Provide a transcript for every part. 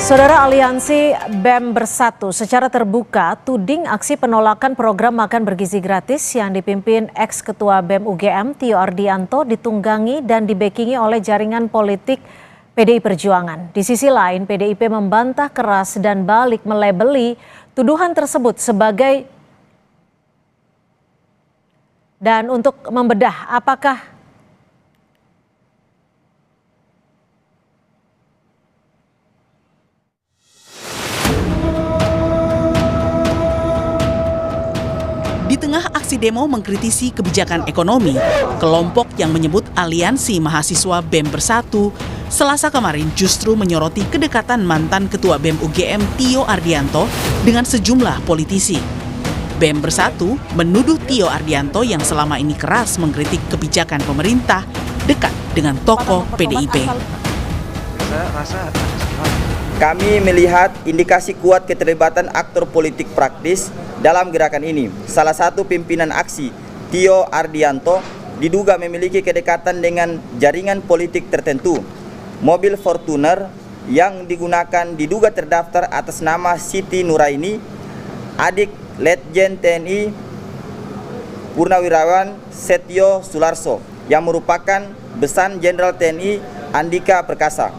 Saudara, Aliansi BEM Bersatu secara terbuka tuding aksi penolakan program makan bergizi gratis yang dipimpin ex-ketua BEM UGM Tio Ardianto ditunggangi dan dibekingi oleh jaringan politik PDI Perjuangan. Di sisi lain, PDIP membantah keras dan balik melabeli tuduhan tersebut sebagai dan untuk membedah apakah di tengah aksi demo mengkritisi kebijakan ekonomi, kelompok yang menyebut Aliansi Mahasiswa BEM Bersatu Selasa kemarin justru menyoroti kedekatan mantan Ketua BEM UGM Tio Ardianto dengan sejumlah politisi. BEM Bersatu menuduh Tio Ardianto yang selama ini keras mengkritik kebijakan pemerintah dekat dengan tokoh PDIP. Kami melihat indikasi kuat keterlibatan aktor politik praktis dalam gerakan ini. Salah satu pimpinan aksi, Tio Ardianto, diduga memiliki kedekatan dengan jaringan politik tertentu. Mobil Fortuner yang digunakan diduga terdaftar atas nama Siti Nuraini, adik Letjen TNI Purnawirawan Setio Sularso, yang merupakan besan Jenderal TNI Andika Perkasa,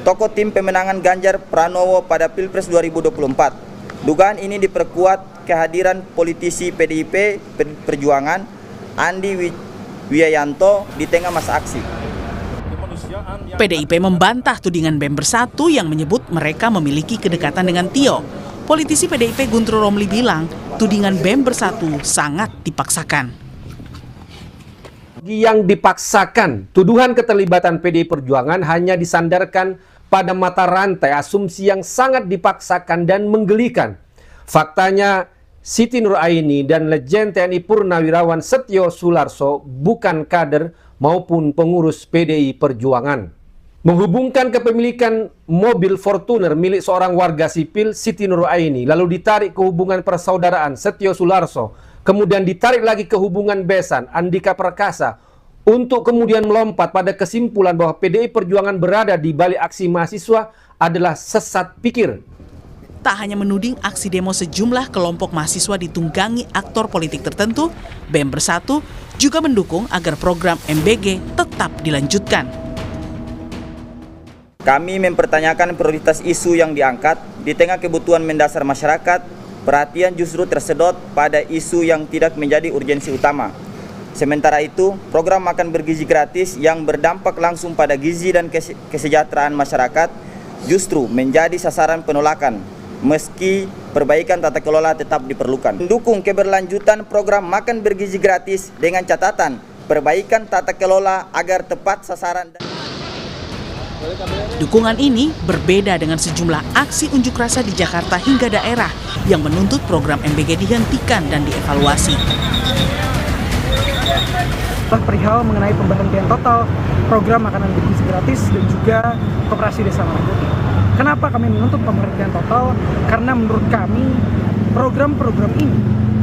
tokoh tim pemenangan Ganjar Pranowo pada Pilpres 2024. Dugaan ini diperkuat kehadiran politisi PDIP Perjuangan Andi Wijayanto di tengah masa aksi. PDIP membantah tudingan BEM Bersatu yang menyebut mereka memiliki kedekatan dengan Tio. Politisi PDIP Guntur Romli bilang tudingan BEM Bersatu sangat dipaksakan. Yang dipaksakan, tuduhan keterlibatan PDI Perjuangan hanya disandarkan pada mata rantai asumsi yang sangat dipaksakan dan menggelikan. Faktanya, Siti Nuraini dan Letjen TNI Purnawirawan Setio Sularso bukan kader maupun pengurus PDI Perjuangan. Menghubungkan kepemilikan mobil Fortuner milik seorang warga sipil, Siti Nuraini, lalu ditarik ke hubungan persaudaraan Setio Sularso, kemudian ditarik lagi ke hubungan besan Andika Perkasa, untuk kemudian melompat pada kesimpulan bahwa PDI Perjuangan berada di balik aksi mahasiswa adalah sesat pikir. Tak hanya menuding aksi demo sejumlah kelompok mahasiswa ditunggangi aktor politik tertentu, BEM Bersatu juga mendukung agar program MBG tetap dilanjutkan. Kami mempertanyakan prioritas isu yang diangkat di tengah kebutuhan mendasar masyarakat. Perhatian justru tersedot pada isu yang tidak menjadi urgensi utama. Sementara itu, program makan bergizi gratis yang berdampak langsung pada gizi dan kesejahteraan masyarakat justru menjadi sasaran penolakan, meski perbaikan tata kelola tetap diperlukan. Mendukung keberlanjutan program makan bergizi gratis dengan catatan perbaikan tata kelola agar tepat sasaran. Dukungan ini berbeda dengan sejumlah aksi unjuk rasa di Jakarta hingga daerah yang menuntut program MBG dihentikan dan dievaluasi. Perihal mengenai pemberhentian total program makanan bergizi gratis dan juga koperasi desa Merah Putih. Kenapa kami menuntut pemberhentian total? Karena menurut kami program-program ini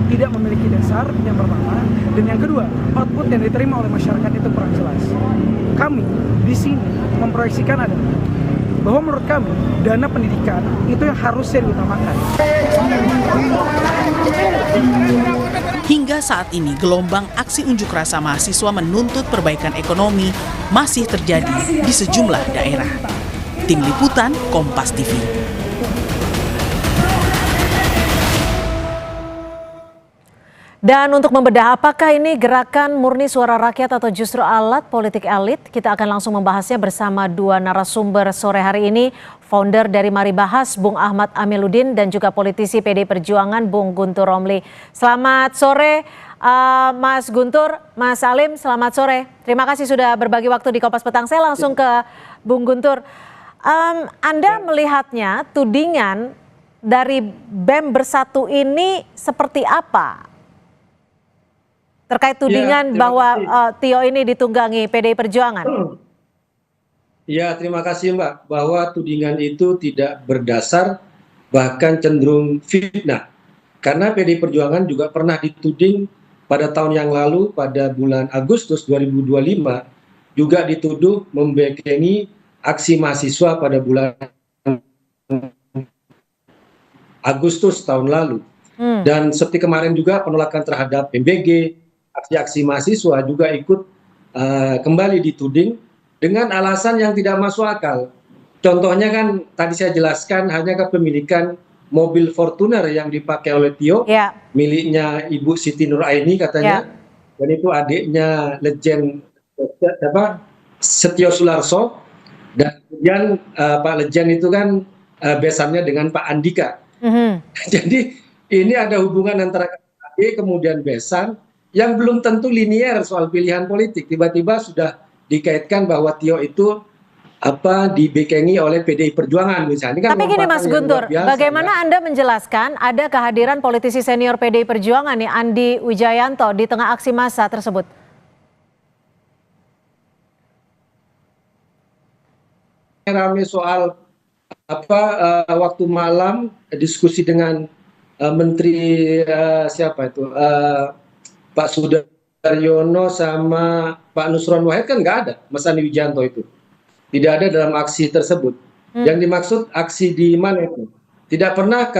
tidak memiliki dasar, yang pertama, dan yang kedua, output yang diterima oleh masyarakat itu kurang jelas. Kami di sini memproyeksikan adalah bahwa menurut kami dana pendidikan itu yang harusnya diutamakan. Hingga saat ini gelombang aksi unjuk rasa mahasiswa menuntut perbaikan ekonomi masih terjadi di sejumlah daerah. Tim Liputan Kompas TV. Dan untuk membedah apakah ini gerakan murni suara rakyat atau justru alat politik elit, kita akan langsung membahasnya bersama dua narasumber sore hari ini, founder dari Mari Bahas, Bung Ahmad Amiluddin, dan juga politisi PDI Perjuangan, Bung Guntur Romli. Selamat sore, Mas Guntur, Mas Salim, selamat sore. Terima kasih sudah berbagi waktu di Kompas Petang. Saya langsung ke Bung Guntur. Anda melihatnya tudingan dari BEM Bersatu ini seperti apa? Terkait tudingan bahwa Tio ini ditunggangi PDI Perjuangan. Ya, terima kasih Mbak, bahwa tudingan itu tidak berdasar, bahkan cenderung fitnah. Karena PDI Perjuangan juga pernah dituding pada tahun yang lalu, pada bulan Agustus 2025, juga dituduh membekengi aksi mahasiswa pada bulan Agustus tahun lalu. Dan seperti kemarin juga penolakan terhadap MBG, aksi-aksi mahasiswa juga ikut kembali dituding dengan alasan yang tidak masuk akal. Contohnya kan tadi saya jelaskan hanya kepemilikan mobil Fortuner yang dipakai oleh Tio, miliknya Ibu Siti Nuraini katanya, dan itu adiknya Legend Setio Sularso, dan kemudian Pak Legend itu kan besannya dengan Pak Andika. Jadi ini ada hubungan antara KKB kemudian besan yang belum tentu linier soal pilihan politik. Tiba-tiba sudah dikaitkan bahwa Tio itu dibekengi oleh PDI Perjuangan misalnya. Tapi gini Mas Guntur, bagaimana Anda menjelaskan ada kehadiran politisi senior PDI Perjuangan nih Andi Wijayanto di tengah aksi massa tersebut? Rame soal waktu malam diskusi dengan Menteri Pak Sudaryono sama Pak Nusron Wahid kan nggak ada Mas Andi Wijayanto itu. Tidak ada dalam aksi tersebut. Yang dimaksud aksi di mana itu? Tidak pernah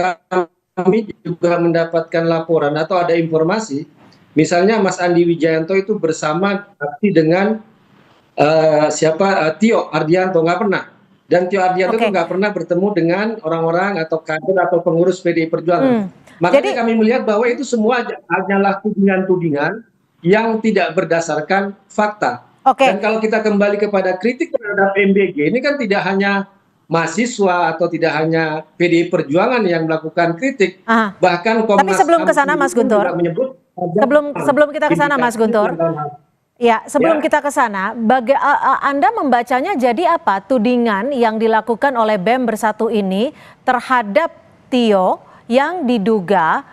kami juga mendapatkan laporan atau ada informasi, misalnya Mas Andi Wijayanto itu bersama aksi dengan Tio Ardianto, nggak pernah. Dan Tio Ardianto itu nggak pernah bertemu dengan orang-orang atau kader atau pengurus PDI Perjuangan. Makanya kami melihat bahwa itu semua hanyalah tudingan-tudingan yang tidak berdasarkan fakta. Dan kalau kita kembali kepada kritik terhadap MBG, ini kan tidak hanya mahasiswa atau tidak hanya PDI Perjuangan yang melakukan kritik, bahkan Komnas HAM. Tapi sebelum ke sana Mas Guntur, sebelum kita ke sana Mas Guntur, sebelum kita ke sana, Anda membacanya jadi apa tudingan yang dilakukan oleh BEM Bersatu ini terhadap Tio yang diduga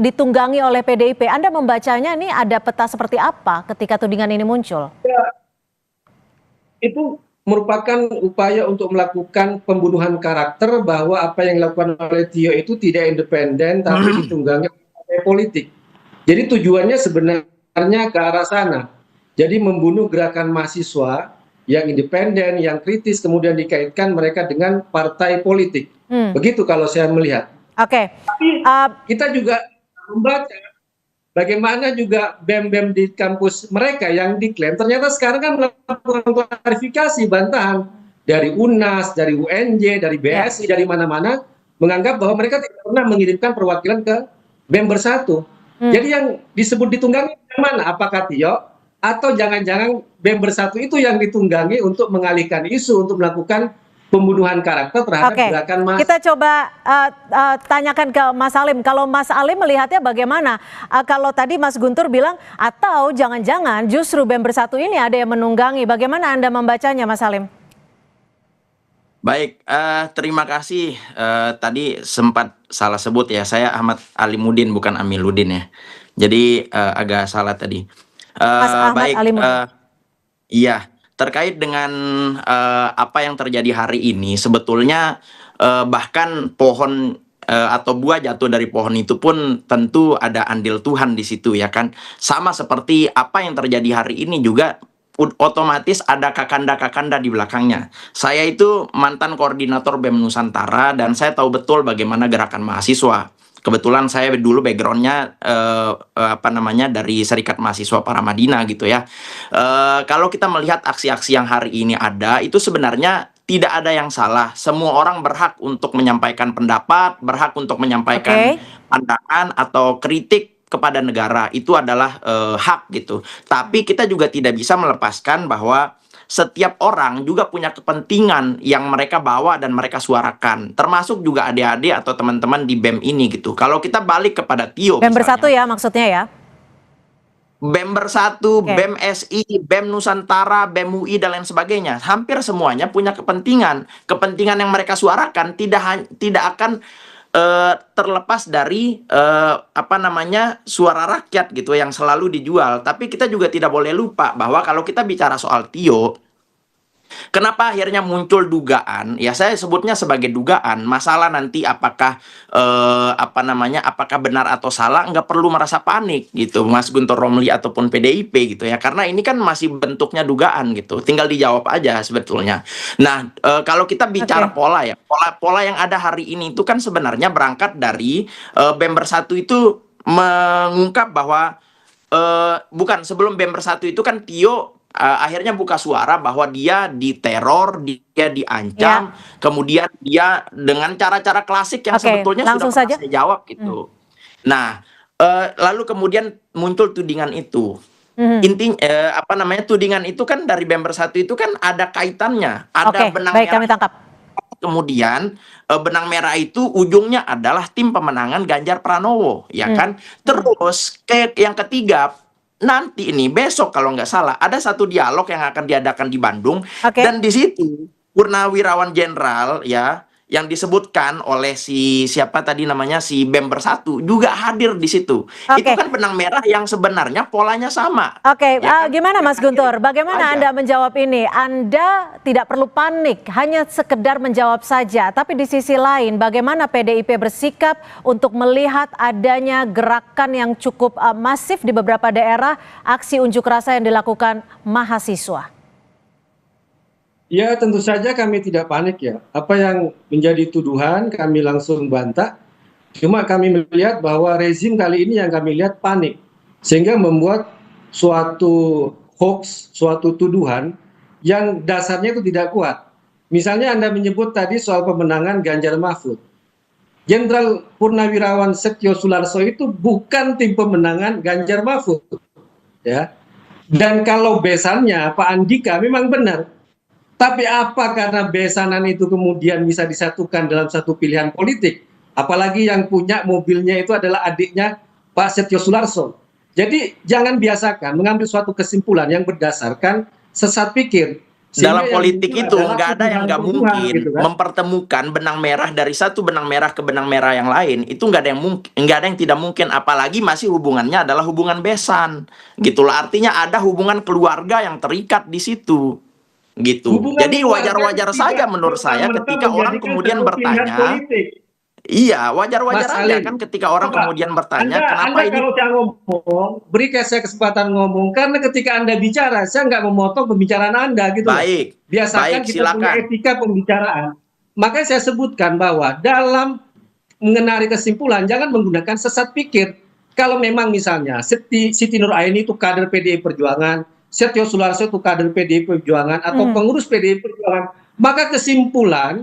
ditunggangi oleh PDIP? Anda membacanya ini ada peta seperti apa ketika tudingan ini muncul? Itu merupakan upaya untuk melakukan pembunuhan karakter bahwa apa yang dilakukan oleh Tio itu tidak independen tapi ditunggangi oleh partai politik. Jadi tujuannya sebenarnya ke arah sana. Jadi membunuh gerakan mahasiswa yang independen, yang kritis, kemudian dikaitkan mereka dengan partai politik. Begitu kalau saya melihat. Tapi kita juga membaca bagaimana juga BEM-BEM di kampus mereka yang diklaim ternyata sekarang kan melakukan klarifikasi bantahan dari UNAS, dari UNJ, dari BSI, dari mana-mana menganggap bahwa mereka tidak pernah mengirimkan perwakilan ke BEM Bersatu. Jadi yang disebut ditunggangi yang mana? Apakah Tio atau jangan-jangan BEM Bersatu itu yang ditunggangi untuk mengalihkan isu untuk melakukan pembunuhan karakter terhadap gerakan mahasiswa. Kita coba tanyakan ke Mas Alim. Kalau Mas Alim melihatnya bagaimana? Kalau tadi Mas Guntur bilang atau jangan-jangan justru BEM Bersatu ini ada yang menunggangi. Bagaimana Anda membacanya Mas Alim? Baik, terima kasih. Tadi sempat salah sebut ya, saya Ahmad Alimuddin bukan Amiluddin ya. Jadi agak salah tadi. Mas Ahmad Alimuddin. Iya. Terkait dengan apa yang terjadi hari ini, sebetulnya bahkan pohon atau buah jatuh dari pohon itu pun tentu ada andil Tuhan di situ ya kan. Sama seperti apa yang terjadi hari ini juga otomatis ada kakanda-kakanda di belakangnya. Saya itu mantan koordinator BEM Nusantara dan saya tahu betul bagaimana gerakan mahasiswa. Kebetulan saya dulu backgroundnya dari Serikat Mahasiswa Paramadina gitu ya. Kalau kita melihat aksi-aksi yang hari ini ada, itu sebenarnya tidak ada yang salah. Semua orang berhak untuk menyampaikan pendapat, berhak untuk menyampaikan pandangan atau kritik kepada negara. Itu adalah hak gitu. Tapi kita juga tidak bisa melepaskan bahwa setiap orang juga punya kepentingan yang mereka bawa dan mereka suarakan, termasuk juga adik-adik atau teman-teman di BEM ini gitu. Kalau kita balik kepada Tio BEM Bersatu ya maksudnya ya? BEM Bersatu, BEM SI, BEM Nusantara, BEM UI dan lain sebagainya, hampir semuanya punya kepentingan. Kepentingan yang mereka suarakan tidak akan terlepas dari suara rakyat gitu yang selalu dijual. Tapi kita juga tidak boleh lupa bahwa kalau kita bicara soal Tio, Kenapa akhirnya muncul dugaan? Ya saya sebutnya sebagai dugaan. Masalah nanti apakah apakah benar atau salah, nggak perlu merasa panik gitu, Mas Guntur Romli ataupun PDIP gitu ya. Karena ini kan masih bentuknya dugaan gitu. Tinggal dijawab aja sebetulnya. Nah, kalau kita bicara Oke. pola ya, pola yang ada hari ini itu kan sebenarnya berangkat dari BEM Bersatu itu mengungkap bahwa bukan, sebelum BEM Bersatu itu kan Tio akhirnya buka suara bahwa dia diteror, dia diancam, kemudian dia dengan cara-cara klasik yang Oke, sebetulnya sudah langsung pernah saja. saya jawab gitu. Nah, lalu kemudian muncul tudingan itu. Intinya tudingan itu kan dari BEM Bersatu itu kan ada kaitannya, ada Oke, benang baik, kami merah. tangkap. Kemudian benang merah itu ujungnya adalah tim pemenangan Ganjar Pranowo, ya kan? Terus yang ketiga, nanti ini besok kalau nggak salah ada satu dialog yang akan diadakan di Bandung, Oke. dan di situ Purnawirawan Jenderal ya yang disebutkan oleh siapa tadi namanya, si BEM Bersatu juga hadir di situ. Itu Oke. kan benang merah yang sebenarnya polanya sama. Oke, Ya kan? gimana Mas Guntur? Bagaimana Aja. Anda menjawab ini? Anda tidak perlu panik, hanya sekedar menjawab saja. Tapi di sisi lain, bagaimana PDIP bersikap untuk melihat adanya gerakan yang cukup masif di beberapa daerah, aksi unjuk rasa yang dilakukan mahasiswa? Ya, tentu saja kami tidak panik ya. Apa yang menjadi tuduhan kami langsung bantah. Cuma kami melihat bahwa rezim kali ini yang kami lihat panik. Sehingga membuat suatu hoax, suatu tuduhan yang dasarnya itu tidak kuat. Misalnya Anda menyebut tadi soal pemenangan Ganjar Mahfud. Jenderal Purnawirawan Setio Sularso itu bukan tim pemenangan Ganjar Mahfud. Ya. Dan kalau besannya Pak Andika memang benar. Tapi apa karena besanan itu kemudian bisa disatukan dalam satu pilihan politik? Apalagi yang punya mobilnya itu adalah adiknya Pak Setio Sularso. Jadi jangan biasakan mengambil suatu kesimpulan yang berdasarkan sesat pikir. Dalam politik itu nggak ada yang nggak mungkin gitu kan? mempertemukan benang merah dari satu benang merah ke benang merah yang lain. Itu nggak ada yang mungkin, nggak ada yang tidak mungkin. Apalagi masih hubungannya adalah hubungan besan, gitulah. Artinya ada hubungan keluarga yang terikat di situ, gitu. Hubungan Jadi keluarga wajar-wajar tidak saja menurut saya serta-merta ketika orang menjadikan kemudian satu pilihan bertanya. politik. Iya, wajar-wajar Mas aja Salim, kan ketika orang coba, kemudian bertanya kenapa Anda ini. kalau saya ngomong, beri saya kesempatan ngomong, karena ketika Anda bicara, saya nggak memotong pembicaraan Anda gitu loh. Baik, Biasakan baik, kita punya silakan. etika pembicaraan. Makanya saya sebutkan bahwa dalam mengenari kesimpulan, jangan menggunakan sesat pikir. Kalau memang misalnya Siti Nuraini itu kader PDI Perjuangan, Setio Sularso itu kader PDI Perjuangan, atau pengurus PDI Perjuangan, maka kesimpulan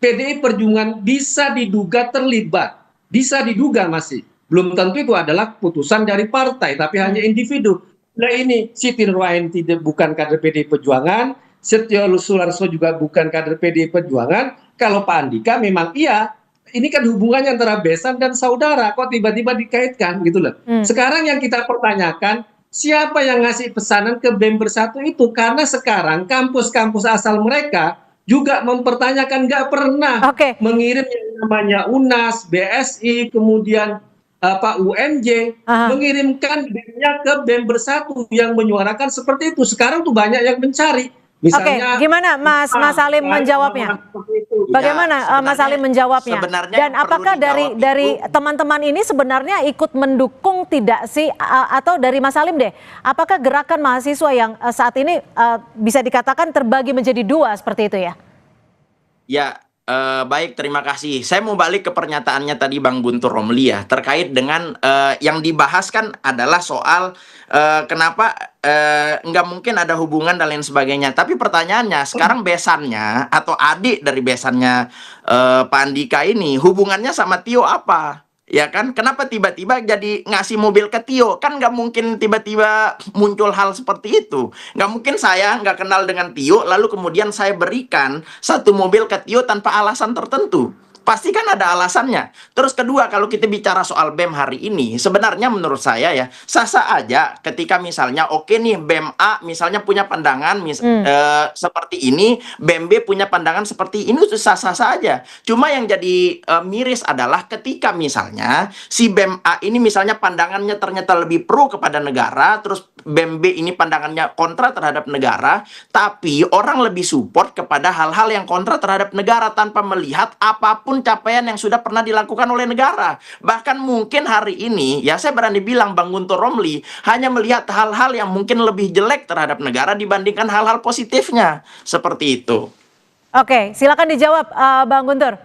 PDI Perjuangan bisa diduga terlibat, bisa diduga masih. Belum tentu itu adalah putusan dari partai, tapi hanya individu. Nah ini Siti Nuraini bukan kader PDI Perjuangan, Setio Sularso juga bukan kader PDI Perjuangan. Kalau Pak Andika memang iya, ini kan hubungannya antara besan dan saudara, kok tiba-tiba dikaitkan gitu loh. Sekarang yang kita pertanyakan, siapa yang ngasih pesanan ke BEM Bersatu itu? Karena sekarang kampus-kampus asal mereka juga mempertanyakan, nggak pernah mengirim yang namanya UNAS, BSI, kemudian UNJ, mengirimkan BEM-nya ke BEM Bersatu yang menyuarakan seperti itu. Sekarang tuh banyak yang mencari. Misalnya, gimana Mas Salim menjawabnya? Bagaimana Mas Salim menjawabnya? Dan apakah dari teman-teman ini sebenarnya ikut mendukung tidak sih? Atau dari Mas Salim deh, apakah gerakan mahasiswa yang saat ini bisa dikatakan terbagi menjadi dua seperti itu ya? Ya, baik, terima kasih. Saya mau balik ke pernyataannya tadi Bang Guntur Romli ya, terkait dengan yang dibahas kan adalah soal kenapa nggak mungkin ada hubungan dan lain sebagainya. Tapi pertanyaannya, sekarang besannya atau adik dari besannya Pak Andika ini, hubungannya sama Tio apa? Ya kan, kenapa tiba-tiba jadi ngasih mobil ke Tio? Kan nggak mungkin tiba-tiba muncul hal seperti itu. Nggak mungkin saya nggak kenal dengan Tio, lalu kemudian saya berikan satu mobil ke Tio tanpa alasan tertentu. Pasti kan ada alasannya. Terus kedua, kalau kita bicara soal BEM hari ini, sebenarnya menurut saya ya, sah-sah aja ketika misalnya oke nih BEM A misalnya punya pandangan seperti ini, BEM B punya pandangan seperti ini, itu sah-sah saja. Cuma yang jadi miris adalah ketika misalnya si BEM A ini misalnya pandangannya ternyata lebih pro kepada negara, terus BEM B ini pandangannya kontra terhadap negara, tapi orang lebih support kepada hal-hal yang kontra terhadap negara tanpa melihat apapun capaian yang sudah pernah dilakukan oleh negara. Bahkan mungkin hari ini, ya saya berani bilang Bang Guntur Romli hanya melihat hal-hal yang mungkin lebih jelek terhadap negara dibandingkan hal-hal positifnya. Seperti itu. Oke, silakan dijawab Bang Guntur.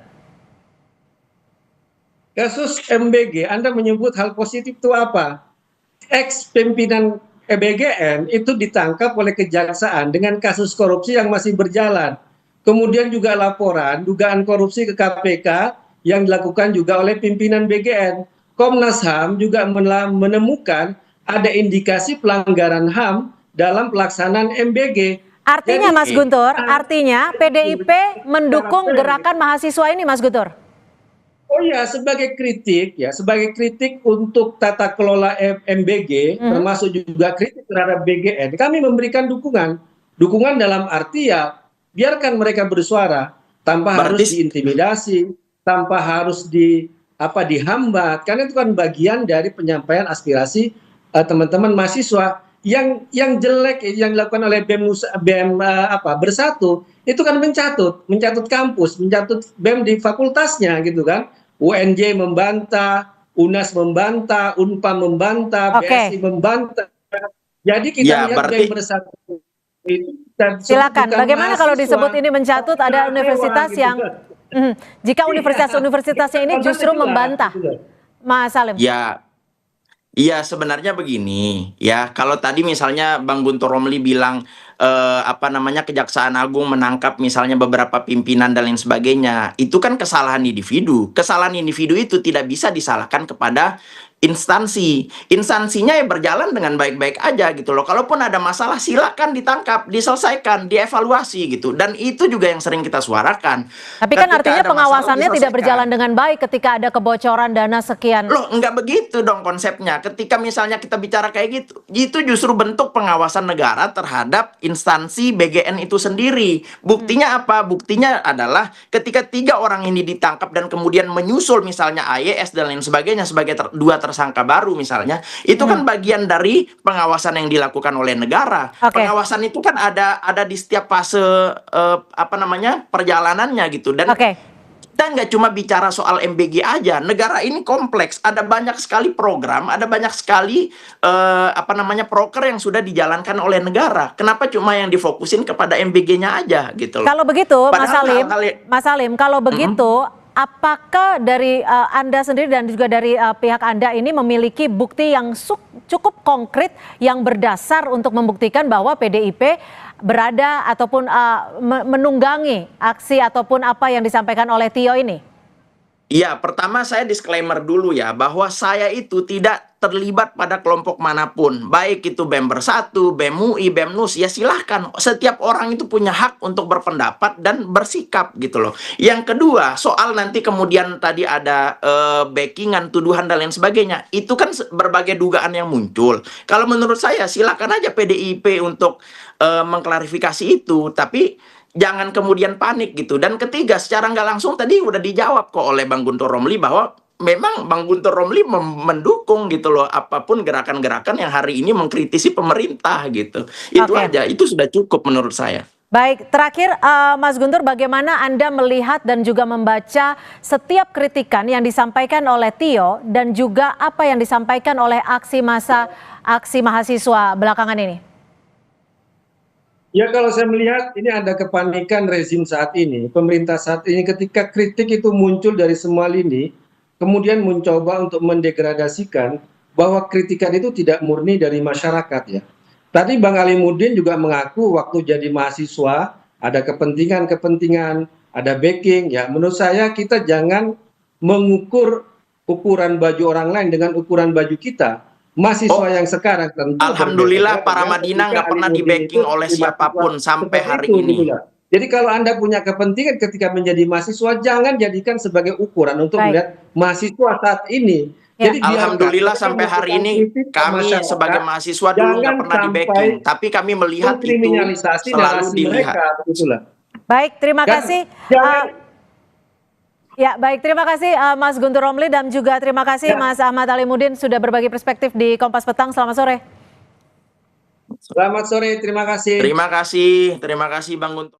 Kasus MBG, Anda menyebut hal positif itu apa? Ex pimpinan BGN itu ditangkap oleh kejaksaan dengan kasus korupsi yang masih berjalan. Kemudian juga laporan dugaan korupsi ke KPK yang dilakukan juga oleh pimpinan BGN. Komnas HAM juga menemukan ada indikasi pelanggaran HAM dalam pelaksanaan MBG. Artinya Jadi, Mas Guntur, artinya PDIP mendukung gerakan mahasiswa ini Mas Guntur? Oh ya, sebagai kritik untuk tata kelola MBG, termasuk juga kritik terhadap BGN, kami memberikan dukungan dalam arti ya biarkan mereka bersuara tanpa harus diintimidasi, tanpa harus dihambat, karena itu kan bagian dari penyampaian aspirasi teman-teman mahasiswa. Yang jelek yang dilakukan oleh BEM Bersatu itu kan mencatut kampus, mencatut BEM di fakultasnya gitu kan. UNJ membantah, UNAS membantah, Unpam membantah, BSI membantah. Jadi kita lihat BEM Bersatu itu silakan. Bagaimana kalau disebut ini mencatut ada universitas yang jika universitasnya ini justru membantah, Mas Salim? Iya, sebenarnya begini ya. Kalau tadi misalnya Bang Guntur Romli bilang Kejaksaan Agung menangkap misalnya beberapa pimpinan dan lain sebagainya, itu kan kesalahan individu. Kesalahan individu itu tidak bisa disalahkan kepada instansinya ya berjalan dengan baik-baik aja gitu loh. Kalaupun ada masalah silakan ditangkap, diselesaikan, dievaluasi gitu. Dan itu juga yang sering kita suarakan. Tapi kan artinya pengawasannya tidak berjalan dengan baik ketika ada kebocoran dana sekian. Loh, enggak begitu dong konsepnya. Ketika misalnya kita bicara kayak gitu, itu justru bentuk pengawasan negara terhadap instansi BGN itu sendiri. Buktinya apa? Buktinya adalah ketika 3 orang ini ditangkap dan kemudian menyusul misalnya AYS dan lain sebagainya sebagai dua tersangka baru misalnya, itu kan bagian dari pengawasan yang dilakukan oleh negara. Pengawasan itu kan ada di setiap fase perjalanannya gitu. Dan kita nggak cuma bicara soal MBG aja, negara ini kompleks, ada banyak sekali program, ada banyak sekali proker yang sudah dijalankan oleh negara. Kenapa cuma yang difokusin kepada MBG-nya aja gitu loh. Kalau begitu, Mas Salim, kalau begitu apakah dari Anda sendiri dan juga dari pihak Anda ini memiliki bukti yang cukup konkret yang berdasar untuk membuktikan bahwa PDIP berada ataupun menunggangi aksi ataupun apa yang disampaikan oleh Tio ini? Iya, pertama saya disclaimer dulu ya, bahwa saya itu tidak terlibat pada kelompok manapun. Baik itu BEM Bersatu, BEM UI, BEM NUS, ya silahkan. Setiap orang itu punya hak untuk berpendapat dan bersikap gitu loh. Yang kedua, soal nanti kemudian tadi ada backingan, tuduhan dan lain sebagainya. Itu kan berbagai dugaan yang muncul. Kalau menurut saya silakan aja PDIP untuk mengklarifikasi itu, tapi jangan kemudian panik gitu. Dan ketiga, secara nggak langsung tadi udah dijawab kok oleh Bang Guntur Romli bahwa memang Bang Guntur Romli mendukung gitu loh apapun gerakan-gerakan yang hari ini mengkritisi pemerintah gitu. Itu aja, itu sudah cukup menurut saya. Baik, terakhir Mas Guntur, bagaimana Anda melihat dan juga membaca setiap kritikan yang disampaikan oleh Tio dan juga apa yang disampaikan oleh aksi mahasiswa belakangan ini? Ya, kalau saya melihat ini ada kepanikan rezim saat ini, pemerintah saat ini ketika kritik itu muncul dari semua lini, kemudian mencoba untuk mendegradasikan bahwa kritikan itu tidak murni dari masyarakat ya. Tadi Bang Alimuddin juga mengaku waktu jadi mahasiswa ada kepentingan, ada backing ya. Menurut saya kita jangan mengukur ukuran baju orang lain dengan ukuran baju kita. Mahasiswa yang sekarang tentu alhamdulillah para Madinah nggak pernah di backing oleh siapapun sampai hari ini. Jadi kalau Anda punya kepentingan ketika menjadi mahasiswa, jangan jadikan sebagai ukuran untuk Baik. melihat mahasiswa saat ini. Ya. Jadi biarkan Alhamdulillah mereka sampai hari melakukan ini kritik ke kami masyarakat, sebagai mahasiswa dulu nggak jangan pernah di sampai backing, tapi kami melihat itu mengkriminalisasi selalu narasi dilihat. mereka, begitulah. Baik, terima Dan kasih. jangan Ya, baik. Terima kasih Mas Guntur Romli dan juga terima kasih Ya. Mas Ahmad Alimuddin sudah berbagi perspektif di Kompas Petang. Selamat sore. Selamat sore, terima kasih. Terima kasih Bang Guntur.